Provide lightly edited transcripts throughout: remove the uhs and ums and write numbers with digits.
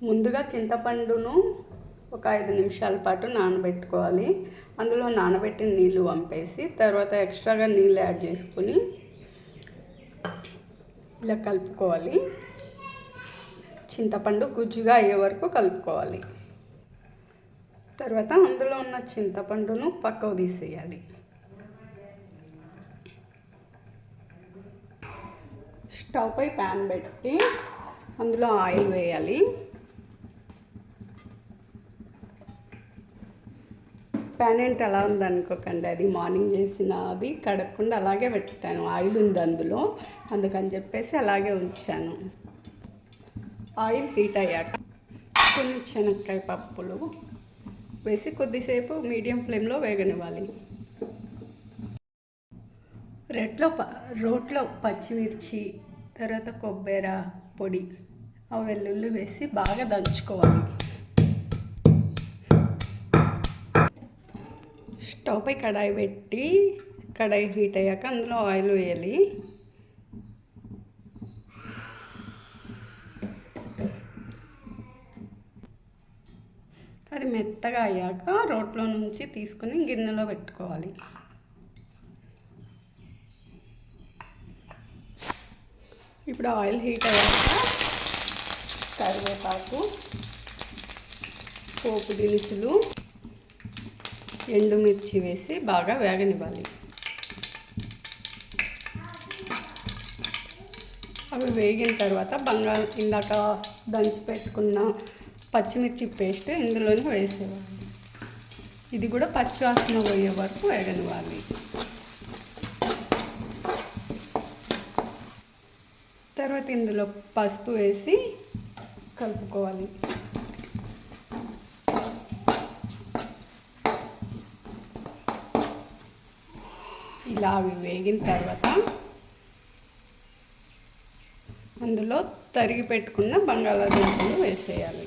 ముందుగా చింతపండును ఒక 5 నిమిషాల పాటు నానబెట్టుకోవాలి. అందులో నానబెట్టిన నీళ్ళు వంపేసి తర్వాత ఎక్స్ట్రాగా నీళ్ళు యాడ్ చేసుకుని ఇలా కలుపుకోవాలి. చింతపండు గుజ్జుగా అయ్యే వరకు కలుపుకోవాలి. తర్వాత అందులో ఉన్న చింతపండును పక్కకు తీసేయాలి. స్టవ్ పై ప్యాన్ పెట్టి అందులో ఆయిల్ వేయాలి. ప్యాన్ ఏంటి అలా ఉందనుకోకండి, అది మార్నింగ్ చేసిన అది కడగకుండా అలాగే పెట్టాను. ఆయిల్ ఉంది అందులో, అందుకని చెప్పేసి అలాగే ఉంచాను. ఆయిల్ హీట్ అయ్యాక కొన్ని శనక్కాయ పప్పులు వేసి కొద్దిసేపు మీడియం ఫ్లేమ్లో వేగనివ్వాలి. రోట్లో పచ్చిమిర్చి, తర్వాత కొబ్బరి పొడి, ఆ వెల్లుల్లి వేసి బాగా దంచుకోవాలి. స్టవ్ పై కడాయి పెట్టి కడాయి హీట్ అయ్యాక అందులో ఆయిల్ వేయాలి. అది మెత్తగా అయ్యాక రోట్లో నుంచి తీసుకుని గిన్నెలో పెట్టుకోవాలి. ఇప్పుడు ఆయిల్ హీట్ అయ్యాక కరివేపాకు, పోపు దినుసులు, ఎండుమిర్చి వేసి బాగా వేగనివ్వాలి. అవి వేగిన తర్వాత ఇందాక దంచి పెట్టుకున్న పచ్చిమిర్చి పేస్ట్ ఇందులోనే వేసేవాళ్ళు. ఇది కూడా పచ్చి వాసన పోయే వరకు వేగనివ్వాలి. తర్వాత ఇందులో పసుపు వేసి కలుపుకోవాలి. ఇలా అవి వేగిన తర్వాత అందులో తరిగి పెట్టుకున్న బంగాళాదుంపలు వేసేయాలి.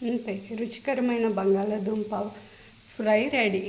అంతే, రుచికరమైన బంగాళాదుంప ఫ్రై రెడీ.